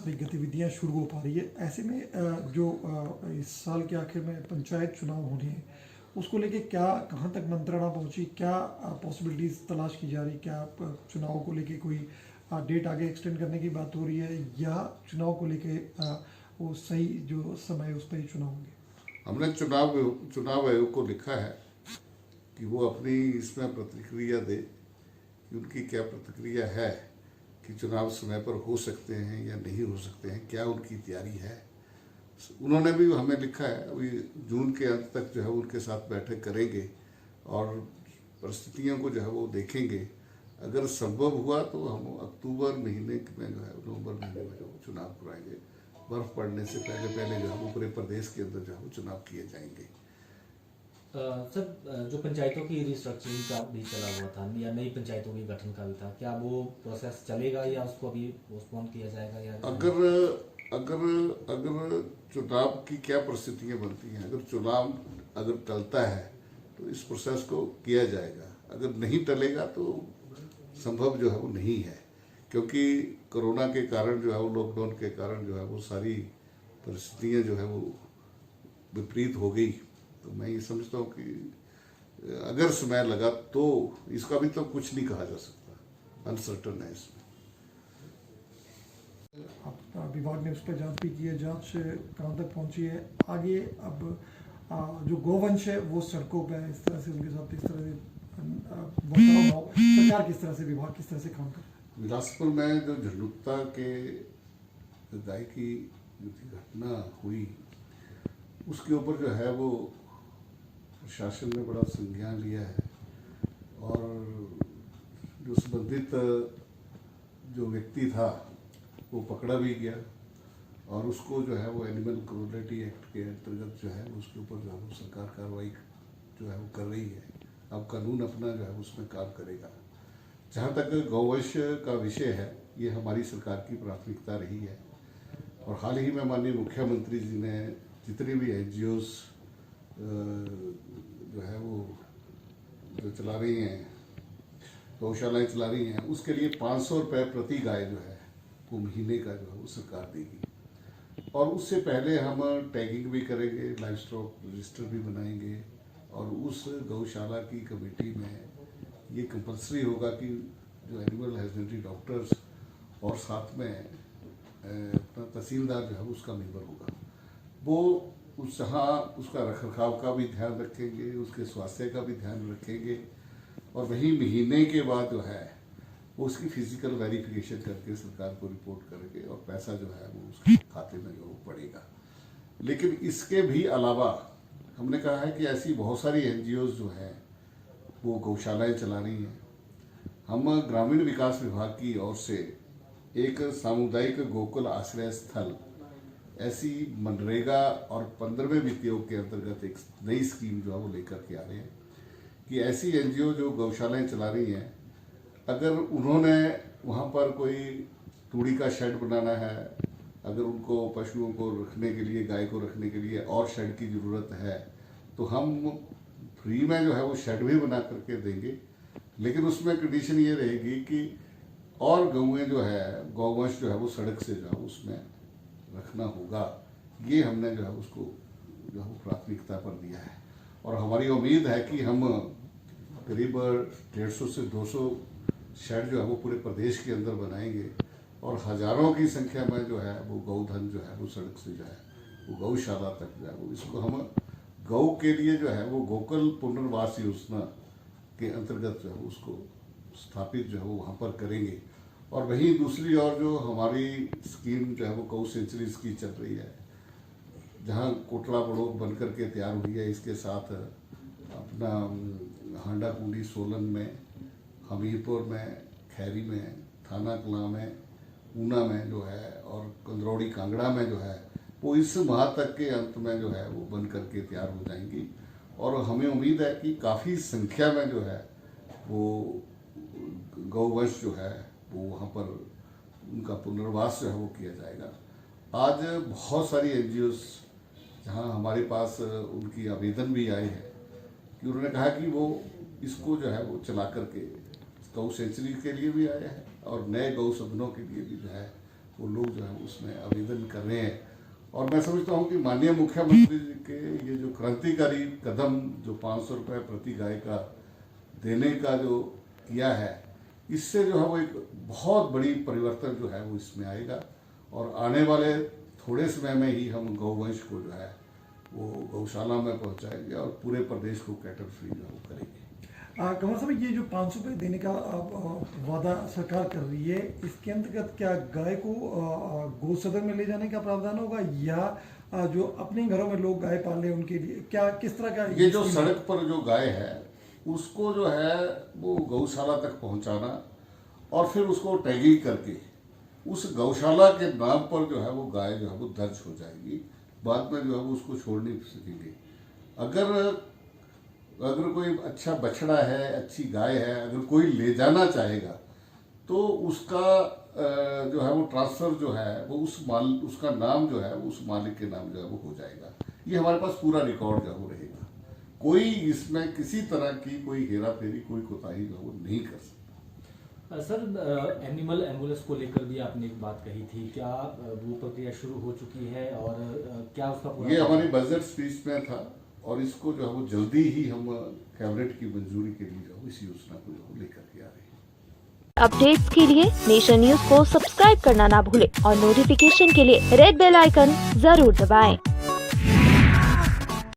सारी गतिविधियां शुरू हो पा रही है। ऐसे में जो इस साल के आखिर में पंचायत चुनाव होने हैं, उसको लेके क्या कहाँ तक मंत्रणा पहुंची, क्या पॉसिबिलिटीज़ तलाश की जा रही, क्या चुनाव को लेके कोई डेट आगे एक्सटेंड करने की बात हो रही है, या चुनाव को लेके वो सही जो समय है उस पर ही चुनाव होंगे? हमने चुनाव आयोग को लिखा है कि वो अपनी इसमें प्रतिक्रिया दे कि उनकी क्या प्रतिक्रिया है कि चुनाव समय पर हो सकते हैं या नहीं हो सकते हैं, क्या उनकी तैयारी है। उन्होंने भी हमें लिखा है अभी जून के अंत तक जो है उनके साथ बैठक करेंगे और परिस्थितियों को जो है वो देखेंगे। अगर संभव हुआ तो हम अक्टूबर महीने में जो है, नवंबर महीने में जो चुनाव कराएंगे। बर्फ पड़ने से पहले पहले जो है वो पूरे प्रदेश के अंदर जो है वो चुनाव किए जाएंगे। सर, जो पंचायतों की रिस्ट्रक्चरिंग का भी चला हुआ था या नई पंचायतों के गठन का भी था, क्या वो प्रोसेस चलेगा या उसको अभी पोस्टपोन किया जाएगा? या अगर अगर चुनाव की क्या परिस्थितियां बनती हैं, अगर चुनाव अगर टलता है तो इस प्रोसेस को किया जाएगा, अगर नहीं टलेगा तो संभव जो है वो नहीं है, क्योंकि कोरोना के कारण जो है वो, लॉकडाउन के कारण जो है वो सारी परिस्थितियां जो है वो विपरीत हो गई। तो मैं ये समझता हूँ कि अगर समय लगा तो इसका भी तो कुछ नहीं कहा जा सकता, अनसर्टन है इसमें। अब विभाग ने उस पर जांच भी की है, जांच कहाँ तक पहुंची है आगे? अब जो गोवंश है वो सड़कों पे है, इस तरह से उनके साथ इस तरह से सरकार किस तरह से, विभाग किस तरह से काम कर रहा है? बिलासपुर में जो झंडुत्ता के गाय की जो घटना हुई उसके ऊपर जो है वो प्रशासन ने बड़ा संज्ञान लिया है और जो संबंधित जो व्यक्ति था वो पकड़ा भी गया और उसको जो है वो एनिमल क्रूरलिटी एक्ट के अंतर्गत जो है उसके ऊपर जो है वो सरकार कार्रवाई जो है वो कर रही है। अब कानून अपना जो है उसमें काम करेगा। जहाँ तक गौवंश का विषय है, ये हमारी सरकार की प्राथमिकता रही है और हाल ही में माननीय मुख्यमंत्री जी ने जितने भी NGOs जो है वो जो चला रही हैं, गौशालाएँ चला रही हैं, उसके लिए 500 रुपये प्रति गाय जो है वो महीने का जो है वो सरकार देगी। और उससे पहले हम टैगिंग भी करेंगे, लाइव स्टॉक रजिस्टर भी बनाएंगे और उस गौशाला की कमेटी में ये कंपलसरी होगा कि जो एनिमल हस्बेंड्री डॉक्टर्स और साथ में अपना तहसीलदार जो है उसका मेंबर होगा, वो उस जहाँ उसका रखरखाव का भी ध्यान रखेंगे, उसके स्वास्थ्य का भी ध्यान रखेंगे और वही महीने के बाद जो है वो उसकी फिजिकल वेरिफिकेशन करके सरकार को रिपोर्ट करेंगे और पैसा जो है वो उसके खाते में जो पड़ेगा। लेकिन इसके भी अलावा हमने कहा है कि ऐसी बहुत सारी NGOs जो हैं वो गौशालाएँ चला रही हैं। हम ग्रामीण विकास विभाग की ओर से एक सामुदायिक गोकुल आश्रय स्थल ऐसी मनरेगा और 15वें वित्त आयोग के अंतर्गत एक नई स्कीम जो है वो लेकर के आ रहे हैं कि ऐसी NGO जो गौशालाएँ चला रही हैं, अगर उन्होंने वहाँ पर कोई तूड़ी का शेड बनाना है, अगर उनको पशुओं को रखने के लिए, गाय को रखने के लिए और शेड की ज़रूरत है तो हम फ्री में जो है वो शेड भी बना करके देंगे। लेकिन उसमें कंडीशन ये रहेगी कि और गौएँ जो है, गौवंश जो है वो सड़क से जो है उसमें रखना होगा। ये हमने जो है उसको जो है वो प्राथमिकता पर दिया है और हमारी उम्मीद है कि हम करीब 150 से 200 शेड जो है वो पूरे प्रदेश के अंदर बनाएंगे और हजारों की संख्या में जो है वो गौधन जो है वो सड़क से जो है वो गौशाला तक जो है वो, इसको हम गौ के लिए जो है वो गोकुल पुनर्वास योजना के अंतर्गत जो है उसको स्थापित जो है वो वहाँ पर करेंगे। और वहीं दूसरी ओर जो हमारी स्कीम जो है वो गौ सेंचुरीज की चल रही है, जहाँ कोटला बड़ोग बन करके तैयार हुई है, इसके साथ अपना हांडा कुंडी सोलन में, हमीरपुर में, खैरी में, थाना कलां में, ऊना में जो है और कंदरौड़ी कांगड़ा में जो है वो इस माह तक के अंत में जो है वो बन करके तैयार हो जाएंगी और हमें उम्मीद है कि काफ़ी संख्या में जो है वो गौवंश जो है वो वहाँ पर उनका पुनर्वास जो है वो किया जाएगा। आज बहुत सारी NGOs जहाँ हमारे पास उनकी आवेदन भी आए हैं कि उन्होंने कहा कि वो इसको जो है वो चला करके गौ सेंचुरी के लिए भी आए हैं और नए गौ सदनों के लिए भी जो है वो लोग जो है उसमें आवेदन कर रहे हैं। और मैं समझता हूँ कि माननीय मुख्यमंत्री जी के ये जो क्रांतिकारी कदम जो 500 रुपये प्रति गाय का देने का जो किया है, इससे जो है वो एक बहुत बड़ी परिवर्तन जो है वो इसमें आएगा। और आने वाले थोड़े समय में ही हम गौवंश को जो है वो गौशाला में पहुंचाएंगे और पूरे प्रदेश को कैटल फ्री जो है वो करेंगे। कंवर साहब, ये जो 500 रुपये देने का वादा सरकार कर रही है, इसके अंतर्गत क्या गाय को गौ सदन में ले जाने का प्रावधान होगा या जो अपने घरों में लोग गाय पाल रहे हैं उनके लिए क्या किस तरह का ये जो सड़क पर जो गाय है उसको जो है वो गौशाला तक पहुंचाना और फिर उसको टैगिंग करके उस गौशाला के नाम पर जो है वो गाय जो है वो दर्ज हो जाएगी। बाद में जो है वो उसको छोड़ नहीं सकेंगे। अगर कोई अच्छा बछड़ा है, अच्छी गाय है, अगर कोई ले जाना चाहेगा तो उसका जो है वो ट्रांसफर जो है वो उसका नाम जो है वो उस मालिक के नाम जो है वो हो जाएगा। ये हमारे पास पूरा रिकॉर्ड जो है वो रहेगा। कोई इसमें किसी तरह की कोई हेरा फेरी, कोई कोताही जो है वो नहीं कर सकता। सर, एनिमल एम्बुलेंस को लेकर भी आपने एक बात कही थी, क्या वो प्रक्रिया शुरू हो चुकी है और क्या उसका पूरा ये हमारी बजट स्पीच में था और इसको जो है वो जल्दी ही हम कैबिनेट की मंजूरी के लिए जो इस योजना को जो लेकर के आ रहे हैं। अपडेट्स के लिए नेशन न्यूज को सब्सक्राइब करना ना भूलें और नोटिफिकेशन के लिए रेड बेल आइकन जरूर दबाएं।